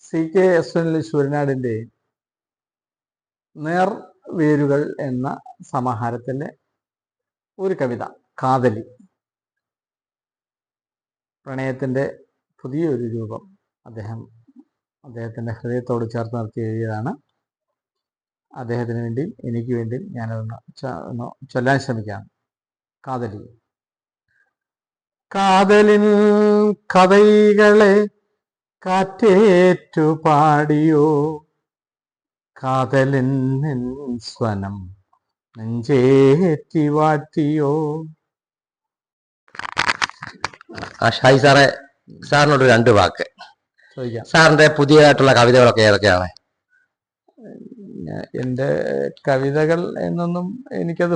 CK ശൂരനാടിൻ്റെ നേർവേരുകൾ എന്ന സമാഹാരത്തിലെ ഒരു കവിത കാതലി. പ്രണയത്തിൻ്റെ പുതിയൊരു രൂപം അദ്ദേഹത്തിൻ്റെ ഹൃദയത്തോട് ചേർത്ത് നിർത്തി എഴുതിയതാണ്. അദ്ദേഹത്തിന് വേണ്ടി എനിക്ക് വേണ്ടി ഞാനതൊന്ന് ചൊല്ലാൻ ശ്രമിക്കാം. കാതലി. കാതലിൻ കഥകളെ കാറ്റേറ്റു പാടിയോ, കാതലിൻ സ്വനം നെഞ്ചേറ്റി വാറ്റിയോ. ഷായി സാറേ, സാറിനോട് 2 വാക്ക് ചോദിക്കാം. സാറിന്റെ പുതിയതായിട്ടുള്ള കവിതകളൊക്കെ ഏതൊക്കെയാണ്? എൻ്റെ കവിതകൾ എന്നൊന്നും എനിക്കത്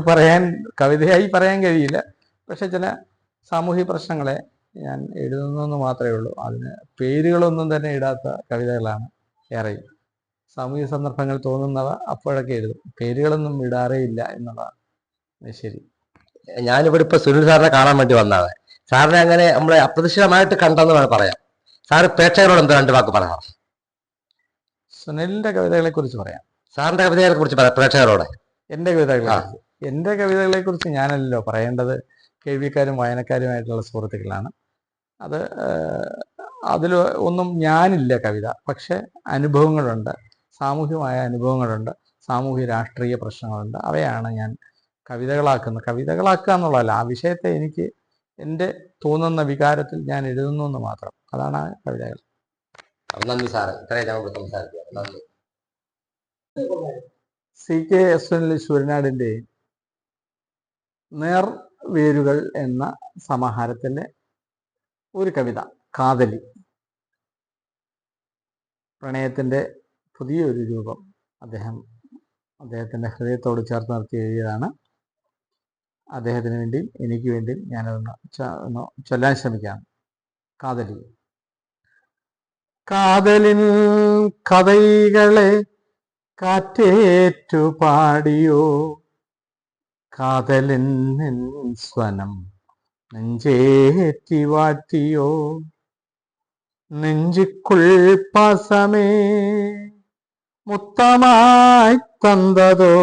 കവിതയായി പറയാൻ കഴിയില്ല. പക്ഷെ ചില സാമൂഹിക പ്രശ്നങ്ങളെ ഞാൻ എഴുതുന്നെന്ന് മാത്രമേ ഉള്ളൂ. അതിന് പേരുകളൊന്നും തന്നെ ഇടാത്ത കവിതകളാണ് ഏറെയും. സാമൂഹിക സന്ദർഭങ്ങൾ തോന്നുന്നവ അപ്പോഴൊക്കെ എഴുതും. പേരുകളൊന്നും ഇടാറേ ഇല്ല എന്നുള്ളതാണ് ശരി. ഞാനിവിടെ ഇപ്പൊ സുനിൽ സാറിനെ കാണാൻ വേണ്ടി വന്നതാണ്. സാറിനെ അങ്ങനെ നമ്മളെ അപ്രതീക്ഷിതമായിട്ട് കണ്ടെന്ന് വേണം പറയാം. സാറ് പ്രേക്ഷകരോട് എന്താ 2 വാക്ക് പറയാം? സുനിലിന്റെ കവിതകളെ കുറിച്ച് പറയാം. സാറിന്റെ കവിതകളെ കുറിച്ച് പറയാം പ്രേക്ഷകരോട്. എൻ്റെ കവിതകളെ കുറിച്ച് ഞാനല്ലോ പറയേണ്ടത്. കേൾവിക്കാരും വായനക്കാരുമായിട്ടുള്ള സുഹൃത്തുക്കളാണ്. അതിൽ ഒന്നും ഞാനില്ല കവിത. പക്ഷെ അനുഭവങ്ങളുണ്ട്, സാമൂഹികമായ അനുഭവങ്ങളുണ്ട്, സാമൂഹ്യ രാഷ്ട്രീയ പ്രശ്നങ്ങളുണ്ട്. അവയാണ് ഞാൻ കവിതകളാക്കുക എന്നുള്ളതല്ല. ആ വിഷയത്തെ എനിക്ക് എൻ്റെ തോന്നുന്ന വികാരത്തിൽ ഞാൻ എഴുതുന്നു എന്ന് മാത്രം. അതാണ് ആ കവിതകൾ. നന്ദി സാർ, ഇത്രയും നമുക്ക് സംസാരിക്കാം. നന്ദി. CK ശൂരനാടിൻ്റെ നേർവേരുകൾ എന്ന സമാഹാരത്തിലെ ഒരു കവിത കാതലി. പ്രണയത്തിൻ്റെ പുതിയൊരു രൂപം അദ്ദേഹത്തിൻ്റെ ഹൃദയത്തോട് ചേർത്ത് നിർത്തി എഴുതിയതാണ്. അദ്ദേഹത്തിന് വേണ്ടി എനിക്ക് വേണ്ടി ഞാനതൊന്ന് ചൊല്ലാൻ ശ്രമിക്കാം. കാതലി. കാതലിൻ കഥകളെ കാറ്റേറ്റു പാടിയോ, കാതലിൻ സ്വനം നെഞ്ചേറ്റി വാറ്റിയോ. നെഞ്ചുക്കുൾ പാസമേ മുത്തമായി തന്നതോ,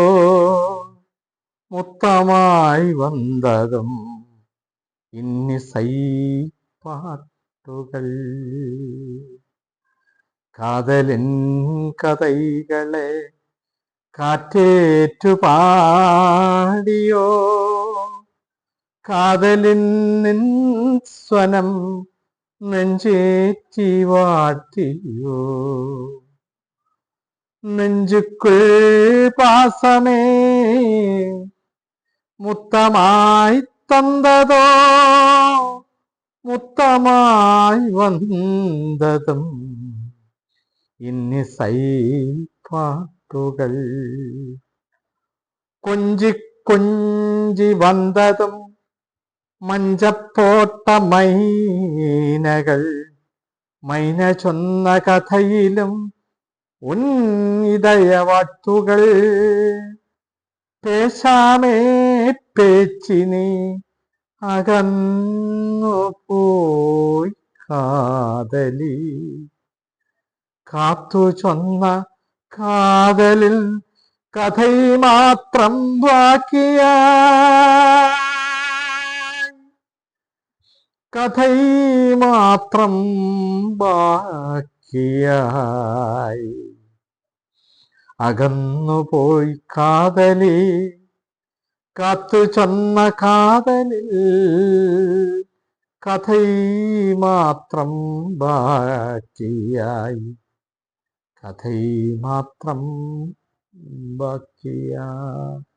മുത്തമായി വന്നതും ഇന്നിസൈ പാട്ടുകൾ. കാതലിൻ കഥകളെ കാറ്റേറ്റു പാടിയോ, കാതലിൻ സ്വനം നെഞ്ചേറ്റി വാട്ടിയോ. നെഞ്ചുക്കുൾ പാസമേ മുത്തമായി തന്നതോ, മുത്തമായി വന്നതും ഇന്നിസൈ പാട്ടുകൾ. കൊഞ്ചി വന്നതും മഞ്ചപ്പോട്ട മൈനകൾ, മൈന ചൊന്ന കഥയിലും ഉന്നിതയവാട്ടുകൾ. പേശാമേ പേച്ചിനി അകന്നു പോയി കാതലി. കാത്തു ചൊന്ന കാതലിൽ കഥൈ മാത്രം ബാക്കിയായി അകന്നുപോയി കാതലി. കാത്തു ചൊന്ന കാതലിൽ കഥൈ മാത്രം ബാക്കിയായി, കഥൈ മാത്രം ബാക്കിയായി.